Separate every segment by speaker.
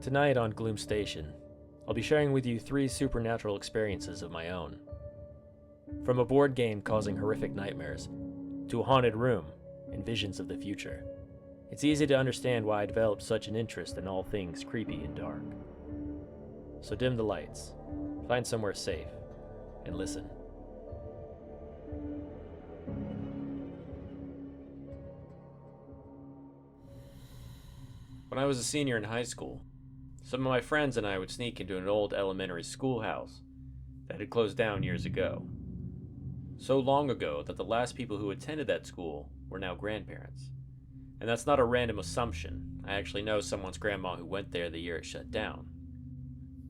Speaker 1: Tonight on Gloomstation, I'll be sharing with you 3 supernatural experiences of my own. From a board game causing horrific nightmares, to a haunted room and visions of the future, it's easy to understand why I developed such an interest in all things creepy and dark. So dim the lights, find somewhere safe, and listen. When I was a senior in high school, some of my friends and I would sneak into an old elementary schoolhouse that had closed down years ago. So long ago that the last people who attended that school were now grandparents. And that's not a random assumption. I actually know someone's grandma who went there the year it shut down.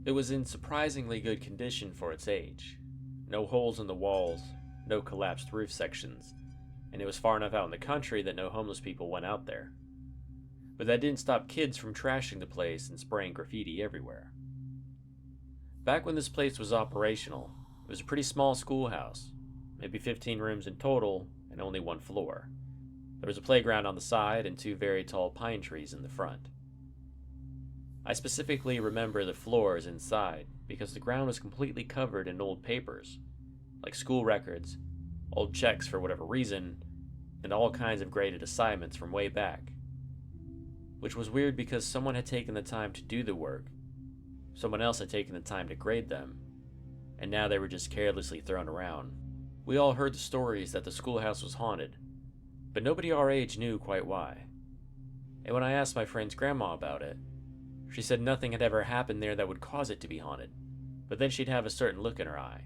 Speaker 1: It was in surprisingly good condition for its age. No holes in the walls, no collapsed roof sections, and it was far enough out in the country that no homeless people went out there. But that didn't stop kids from trashing the place and spraying graffiti everywhere. Back when this place was operational, it was a pretty small schoolhouse, maybe 15 rooms in total and only 1 floor. There was a playground on the side and 2 very tall pine trees in the front. I specifically remember the floors inside because the ground was completely covered in old papers, like school records, old checks for whatever reason, and all kinds of graded assignments from way back. Which was weird because someone had taken the time to do the work, someone else had taken the time to grade them, and now they were just carelessly thrown around. We all heard the stories that the schoolhouse was haunted, but nobody our age knew quite why. And when I asked my friend's grandma about it, she said nothing had ever happened there that would cause it to be haunted, but then she'd have a certain look in her eye,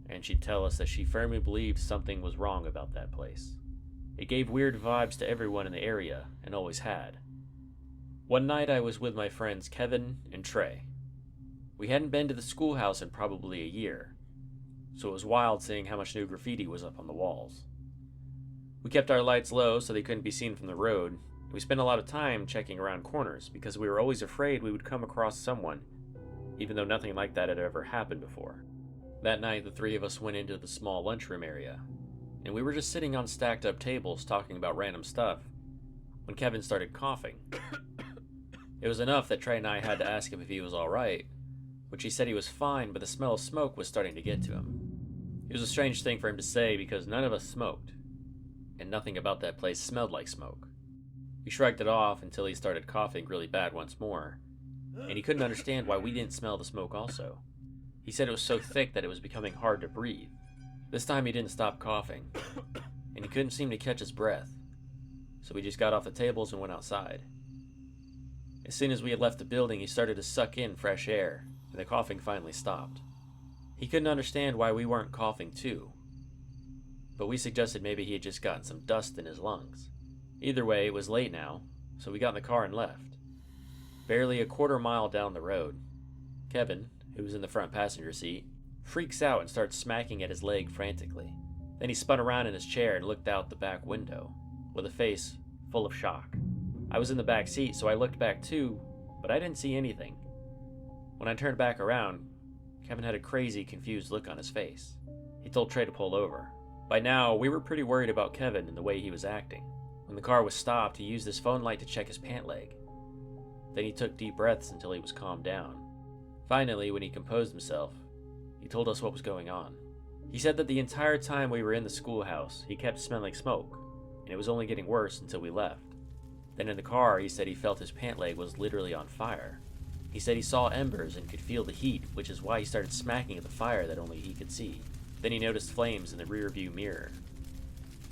Speaker 1: and she'd tell us that she firmly believed something was wrong about that place. It gave weird vibes to everyone in the area, and always had. One night I was with my friends Kevin and Trey. We hadn't been to the schoolhouse in probably a year, so it was wild seeing how much new graffiti was up on the walls. We kept our lights low so they couldn't be seen from the road, and we spent a lot of time checking around corners because we were always afraid we would come across someone, even though nothing like that had ever happened before. That night the 3 of us went into the small lunchroom area, and we were just sitting on stacked up tables talking about random stuff when Kevin started coughing. It was enough that Trey and I had to ask him if he was alright, which he said he was fine, but the smell of smoke was starting to get to him. It was a strange thing for him to say because none of us smoked, and nothing about that place smelled like smoke. We shrugged it off until he started coughing really bad once more, and he couldn't understand why we didn't smell the smoke also. He said it was so thick that it was becoming hard to breathe. This time he didn't stop coughing, and he couldn't seem to catch his breath, so we just got off the tables and went outside. As soon as we had left the building, he started to suck in fresh air, and the coughing finally stopped. He couldn't understand why we weren't coughing too, but we suggested maybe he had just gotten some dust in his lungs. Either way, it was late now, so we got in the car and left. Barely a quarter mile down the road, Kevin, who was in the front passenger seat, freaks out and starts smacking at his leg frantically. Then he spun around in his chair and looked out the back window, with a face full of shock. I was in the back seat, so I looked back too, but I didn't see anything. When I turned back around, Kevin had a crazy, confused look on his face. He told Trey to pull over. By now, we were pretty worried about Kevin and the way he was acting. When the car was stopped, he used his phone light to check his pant leg. Then he took deep breaths until he was calmed down. Finally, when he composed himself, he told us what was going on. He said that the entire time we were in the schoolhouse, he kept smelling smoke, and it was only getting worse until we left. Then in the car, he said he felt his pant leg was literally on fire. He said he saw embers and could feel the heat, which is why he started smacking at the fire that only he could see. Then he noticed flames in the rearview mirror,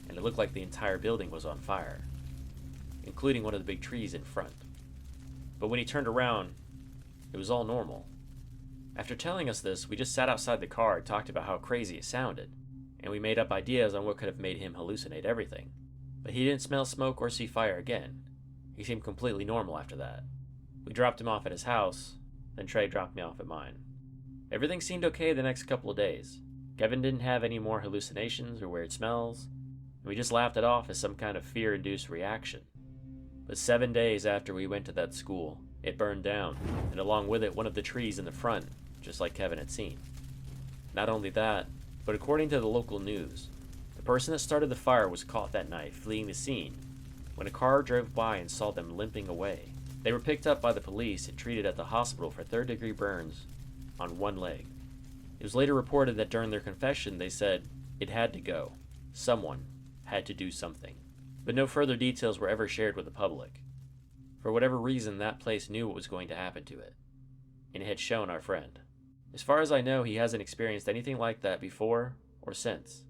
Speaker 1: and it looked like the entire building was on fire, including one of the big trees in front. But when he turned around, it was all normal. After telling us this, we just sat outside the car and talked about how crazy it sounded, and we made up ideas on what could have made him hallucinate everything. But he didn't smell smoke or see fire again. He seemed completely normal after that. We dropped him off at his house, then Trey dropped me off at mine. Everything seemed okay the next couple of days. Kevin didn't have any more hallucinations or weird smells, and we just laughed it off as some kind of fear-induced reaction. But 7 days after we went to that school, it burned down, and along with it one of the trees in the front, just like Kevin had seen. Not only that, but according to the local news, the person that started the fire was caught that night fleeing the scene when a car drove by and saw them limping away. They were picked up by the police and treated at the hospital for third-degree burns on one leg. It was later reported that during their confession they said it had to go. Someone had to do something. But no further details were ever shared with the public. For whatever reason, that place knew what was going to happen to it, and it had shown our friend. As far as I know, he hasn't experienced anything like that before or since,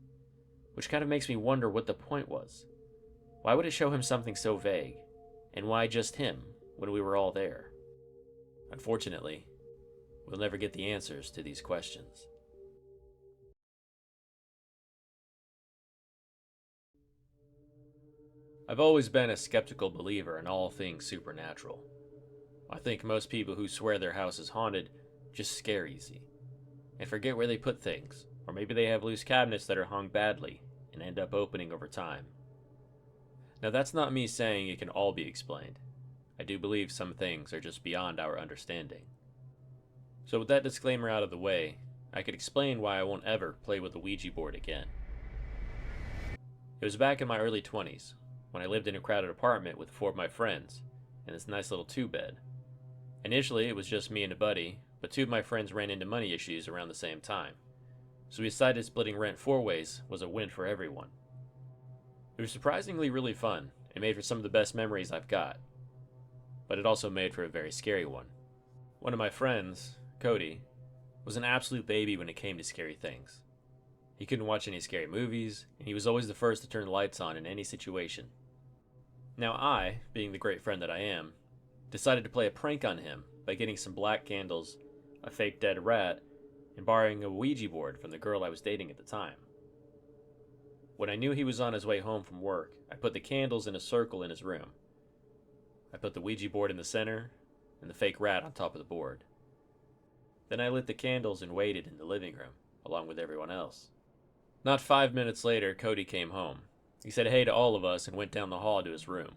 Speaker 1: which kind of makes me wonder what the point was. Why would it show him something so vague, and why just him when we were all there? Unfortunately, we'll never get the answers to these questions. I've always been a skeptical believer in all things supernatural. I think most people who swear their house is haunted just scare easy, and forget where they put things, or maybe they have loose cabinets that are hung badly and end up opening over time. Now that's not me saying it can all be explained. I do believe some things are just beyond our understanding. So with that disclaimer out of the way, I could explain why I won't ever play with the Ouija board again. It was back in my early 20s, when I lived in a crowded apartment with 4 of my friends, in this nice little 2-bed. Initially, it was just me and a buddy, but 2 of my friends ran into money issues around the same time, so we decided splitting rent 4 ways was a win for everyone. It was surprisingly really fun, and made for some of the best memories I've got, but it also made for a very scary one. One of my friends, Cody, was an absolute baby when it came to scary things. He couldn't watch any scary movies, and he was always the first to turn the lights on in any situation. Now I, being the great friend that I am, decided to play a prank on him by getting some black candles, a fake dead rat, and borrowing a Ouija board from the girl I was dating at the time. When I knew he was on his way home from work, I put the candles in a circle in his room. I put the Ouija board in the center, and the fake rat on top of the board. Then I lit the candles and waited in the living room, along with everyone else. Not 5 minutes later, Cody came home. He said hey to all of us and went down the hall to his room.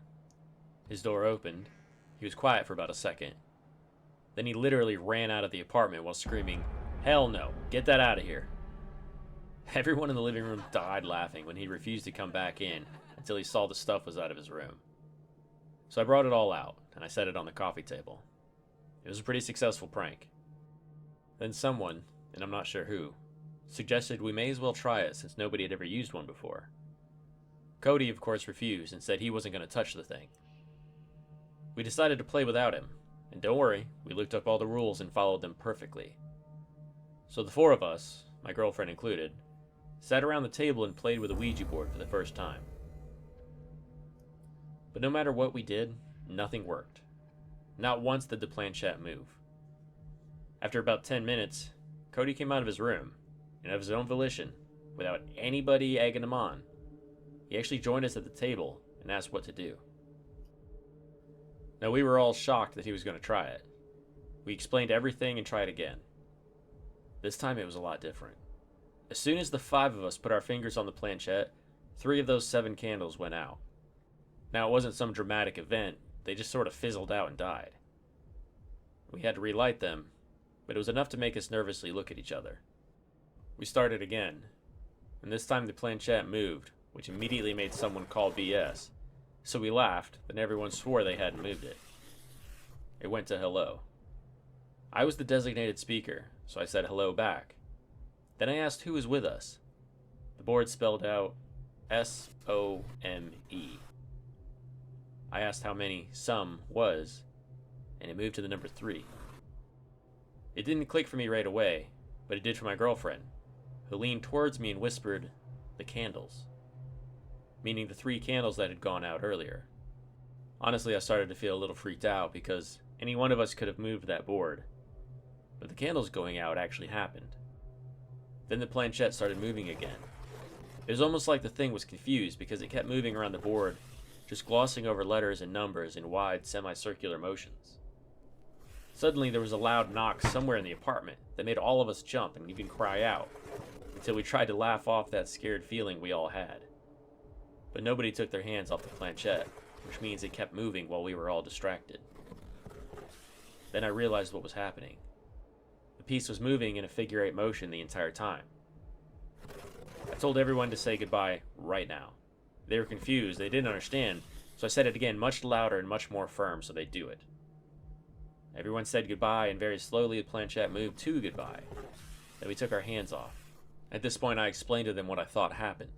Speaker 1: His door opened. He was quiet for about a second. Then he literally ran out of the apartment while screaming, "Hell no, get that out of here." Everyone in the living room died laughing when he refused to come back in until he saw the stuff was out of his room. So I brought it all out, and I set it on the coffee table. It was a pretty successful prank. Then someone, and I'm not sure who, suggested we may as well try it since nobody had ever used one before. Cody, of course, refused and said he wasn't going to touch the thing. We decided to play without him, and don't worry, we looked up all the rules and followed them perfectly. So the 4 of us, my girlfriend included, sat around the table and played with a Ouija board for the first time. But no matter what we did, nothing worked. Not once did the planchette move. After about 10 minutes, Cody came out of his room, and of his own volition, without anybody egging him on, he actually joined us at the table and asked what to do. Now we were all shocked that he was going to try it. We explained everything and tried again. This time it was a lot different. As soon as the 5 of us put our fingers on the planchette, 3 of those 7 candles went out. Now it wasn't some dramatic event, they just sort of fizzled out and died. We had to relight them, but it was enough to make us nervously look at each other. We started again, and this time the planchette moved, which immediately made someone call BS. So we laughed, then everyone swore they hadn't moved it. It went to hello. I was the designated speaker, so I said hello back. Then I asked who was with us. The board spelled out S-O-M-E. I asked how many some was, and it moved to the number 3. It didn't click for me right away, but it did for my girlfriend, who leaned towards me and whispered, "The candles," meaning the 3 candles that had gone out earlier. Honestly, I started to feel a little freaked out because any one of us could have moved that board, but the candles going out actually happened. Then the planchette started moving again. It was almost like the thing was confused because it kept moving around the board, just glossing over letters and numbers in wide, semicircular motions. Suddenly, there was a loud knock somewhere in the apartment that made all of us jump and even cry out, until we tried to laugh off that scared feeling we all had. But nobody took their hands off the planchette, which means it kept moving while we were all distracted. Then I realized what was happening. The piece was moving in a figure-8 motion the entire time. I told everyone to say goodbye right now. They were confused, they didn't understand, so I said it again much louder and much more firm so they'd do it. Everyone said goodbye, and very slowly the planchette moved to goodbye. Then we took our hands off. At this point, I explained to them what I thought happened,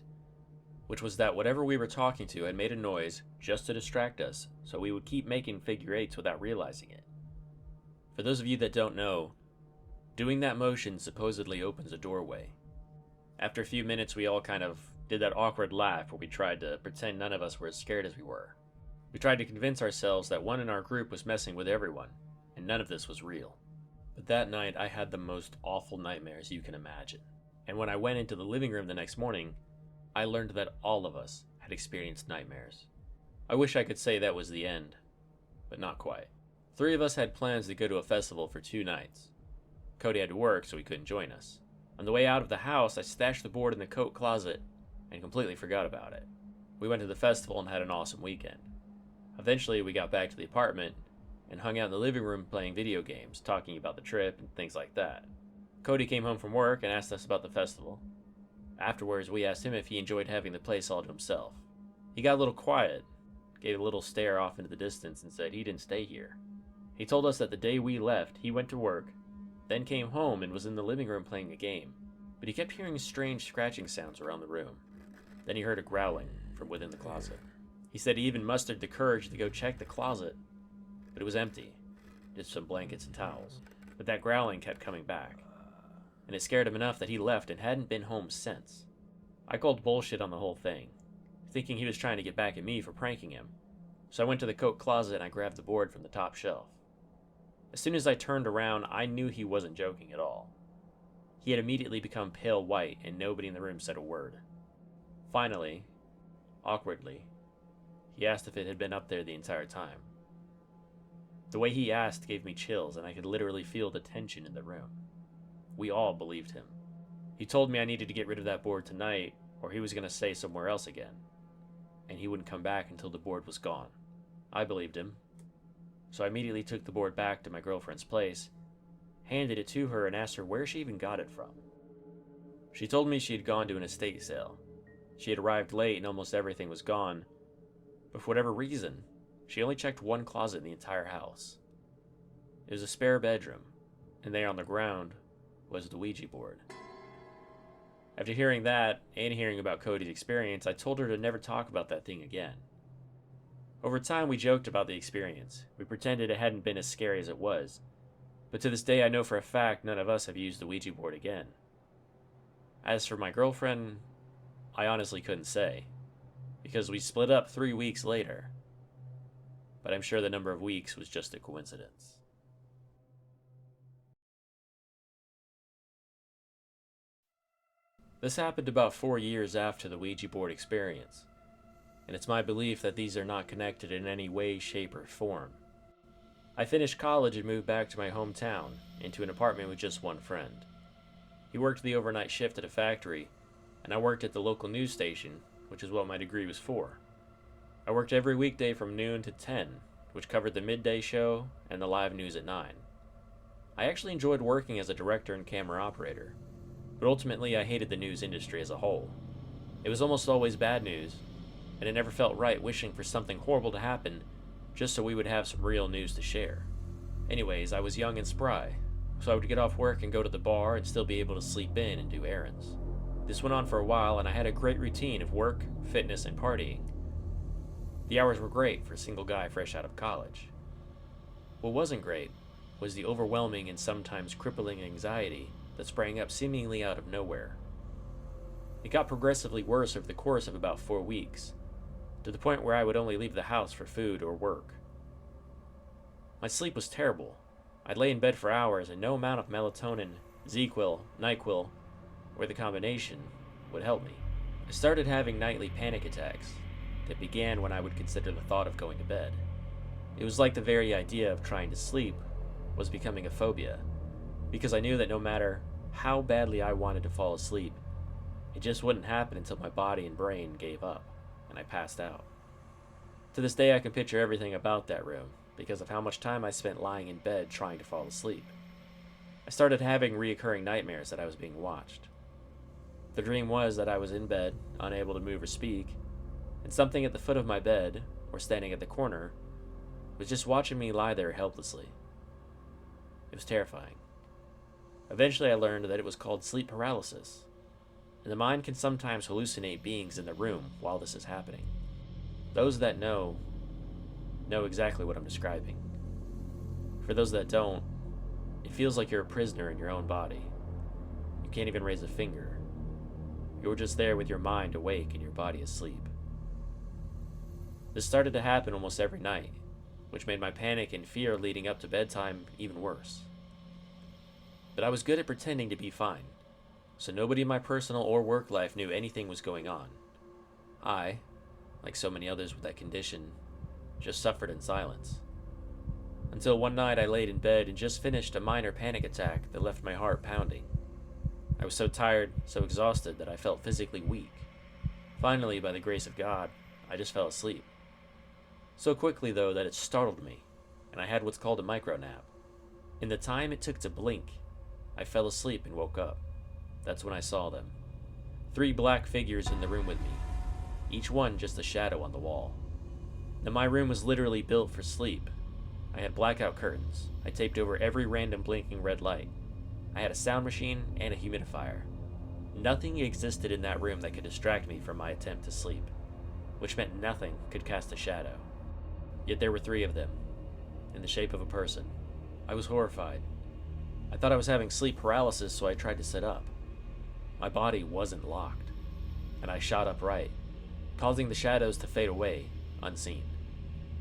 Speaker 1: which was that whatever we were talking to had made a noise just to distract us, so we would keep making figure eights without realizing it. For those of you that don't know, doing that motion supposedly opens a doorway. After a few minutes, we all kind of did that awkward laugh where we tried to pretend none of us were as scared as we were. We tried to convince ourselves that one in our group was messing with everyone, and none of this was real. But that night, I had the most awful nightmares you can imagine. And when I went into the living room the next morning, I learned that all of us had experienced nightmares. I wish I could say that was the end, but not quite. 3 of us had plans to go to a festival for 2 nights. Cody had to work, so he couldn't join us. On the way out of the house, I stashed the board in the coat closet and completely forgot about it. We went to the festival and had an awesome weekend. Eventually, we got back to the apartment and hung out in the living room playing video games, talking about the trip and things like that. Cody came home from work and asked us about the festival. Afterwards, we asked him if he enjoyed having the place all to himself. He got a little quiet, gave a little stare off into the distance, and said he didn't stay here. He told us that the day we left, he went to work, then came home and was in the living room playing a game, but he kept hearing strange scratching sounds around the room. Then he heard a growling from within the closet. He said he even mustered the courage to go check the closet, but it was empty, just some blankets and towels. But that growling kept coming back, and it scared him enough that he left and hadn't been home since. I called bullshit on the whole thing, thinking he was trying to get back at me for pranking him, so I went to the coat closet and I grabbed the board from the top shelf. As soon as I turned around, I knew he wasn't joking at all. He had immediately become pale white, and nobody in the room said a word. Finally, awkwardly, he asked if it had been up there the entire time. The way he asked gave me chills, and I could literally feel the tension in the room. We all believed him. He told me I needed to get rid of that board tonight, or he was going to stay somewhere else again, and he wouldn't come back until the board was gone. I believed him, so I immediately took the board back to my girlfriend's place, handed it to her, and asked her where she even got it from. She told me she had gone to an estate sale. She had arrived late and almost everything was gone, but for whatever reason, she only checked one closet in the entire house. It was a spare bedroom, and there on the ground was the Ouija board. After hearing that, and hearing about Cody's experience, I told her to never talk about that thing again. Over time, we joked about the experience. We pretended it hadn't been as scary as it was, but to this day I know for a fact none of us have used the Ouija board again. As for my girlfriend, I honestly couldn't say, because we split up 3 weeks later, but I'm sure the number of weeks was just a coincidence. This happened about 4 years after the Ouija board experience, and it's my belief that these are not connected in any way, shape, or form. I finished college and moved back to my hometown, into an apartment with just one friend. He worked the overnight shift at a factory, and I worked at the local news station, which is what my degree was for. I worked every weekday from noon to 10, which covered the midday show and the live news at 9. I actually enjoyed working as a director and camera operator, but ultimately I hated the news industry as a whole. It was almost always bad news, and it never felt right wishing for something horrible to happen just so we would have some real news to share. Anyways, I was young and spry, so I would get off work and go to the bar and still be able to sleep in and do errands. This went on for a while, and I had a great routine of work, fitness, and partying. The hours were great for a single guy fresh out of college. What wasn't great was the overwhelming and sometimes crippling anxiety that sprang up seemingly out of nowhere. It got progressively worse over the course of about 4 weeks, to the point where I would only leave the house for food or work. My sleep was terrible. I'd lay in bed for hours, and no amount of melatonin, Z-Quil, NyQuil, or the combination would help me. I started having nightly panic attacks that began when I would consider the thought of going to bed. It was like the very idea of trying to sleep was becoming a phobia, because I knew that no matter how badly I wanted to fall asleep, it just wouldn't happen until my body and brain gave up, and I passed out. To this day, I can picture everything about that room, because of how much time I spent lying in bed trying to fall asleep. I started having reoccurring nightmares that I was being watched. The dream was that I was in bed, unable to move or speak, and something at the foot of my bed, or standing at the corner, was just watching me lie there helplessly. It was terrifying. Eventually, I learned that it was called sleep paralysis, and the mind can sometimes hallucinate beings in the room while this is happening. Those that know exactly what I'm describing. For those that don't, it feels like you're a prisoner in your own body. You can't even raise a finger. You're just there with your mind awake and your body asleep. This started to happen almost every night, which made my panic and fear leading up to bedtime even worse. But I was good at pretending to be fine, so nobody in my personal or work life knew anything was going on. I, like so many others with that condition, just suffered in silence. Until one night I laid in bed and just finished a minor panic attack that left my heart pounding. I was so tired, so exhausted that I felt physically weak. Finally, by the grace of God, I just fell asleep. So quickly, though, that it startled me, and I had what's called a micro nap. In the time it took to blink, I fell asleep and woke up. That's when I saw them. 3 black figures in the room with me, each one just a shadow on the wall. Now, my room was literally built for sleep. I had blackout curtains. I taped over every random blinking red light. I had a sound machine and a humidifier. Nothing existed in that room that could distract me from my attempt to sleep, which meant nothing could cast a shadow. Yet there were 3 of them, in the shape of a person. I was horrified. I thought I was having sleep paralysis, so I tried to sit up. My body wasn't locked, and I shot upright, causing the shadows to fade away, unseen.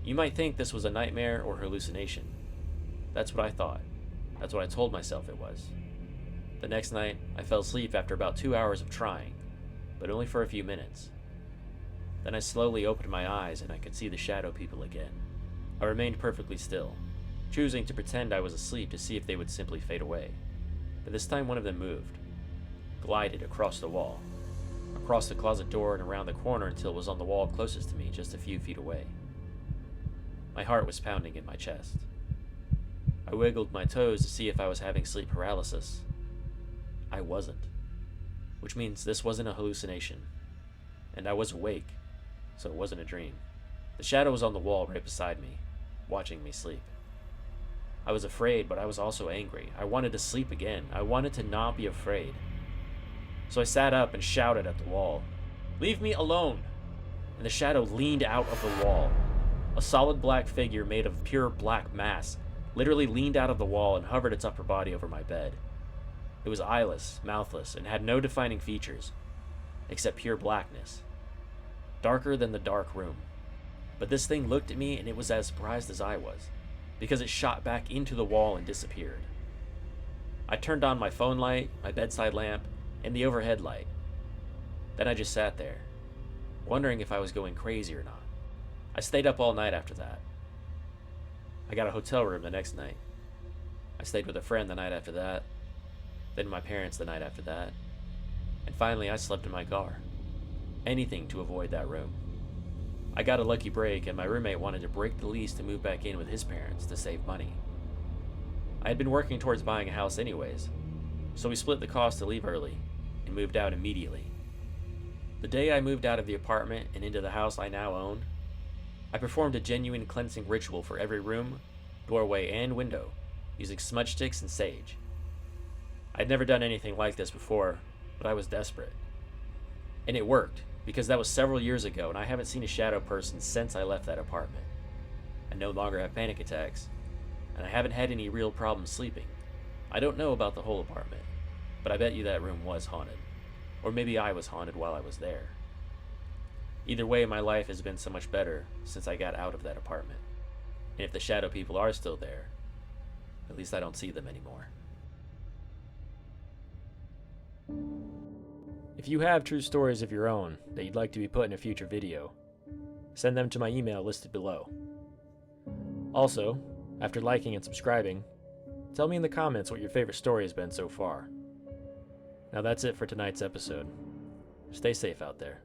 Speaker 1: You might think this was a nightmare or hallucination. That's what I thought. That's what I told myself it was. The next night, I fell asleep after about 2 hours of trying, but only for a few minutes. Then I slowly opened my eyes and I could see the shadow people again. I remained perfectly still, choosing to pretend I was asleep to see if they would simply fade away. But this time one of them moved, glided across the wall, across the closet door and around the corner until it was on the wall closest to me, just a few feet away. My heart was pounding in my chest. I wiggled my toes to see if I was having sleep paralysis. I wasn't, which means this wasn't a hallucination, and I was awake, so it wasn't a dream. The shadow was on the wall right beside me, watching me sleep. I was afraid, but I was also angry. I wanted to sleep again. I wanted to not be afraid. So I sat up and shouted at the wall, "Leave me alone!" And the shadow leaned out of the wall. A solid black figure made of pure black mass literally leaned out of the wall and hovered its upper body over my bed. It was eyeless, mouthless, and had no defining features, except pure blackness. Darker than the dark room. But this thing looked at me and it was as surprised as I was, because it shot back into the wall and disappeared. I turned on my phone light, my bedside lamp, and the overhead light. Then I just sat there, wondering if I was going crazy or not. I stayed up all night after that. I got a hotel room the next night. I stayed with a friend the night after that, then my parents the night after that, and finally I slept in my car. Anything to avoid that room. I got a lucky break, and my roommate wanted to break the lease to move back in with his parents to save money. I had been working towards buying a house anyways, so we split the cost to leave early and moved out immediately. The day I moved out of the apartment and into the house I now own, I performed a genuine cleansing ritual for every room, doorway, and window, using smudge sticks and sage. I'd never done anything like this before, but I was desperate. And it worked, because that was several years ago and I haven't seen a shadow person since I left that apartment. I no longer have panic attacks, and I haven't had any real problems sleeping. I don't know about the whole apartment, but I bet you that room was haunted. Or maybe I was haunted while I was there. Either way, my life has been so much better since I got out of that apartment. And if the shadow people are still there, at least I don't see them anymore. If you have true stories of your own that you'd like to be put in a future video, send them to my email listed below. Also, after liking and subscribing, tell me in the comments what your favorite story has been so far. Now that's it for tonight's episode. Stay safe out there.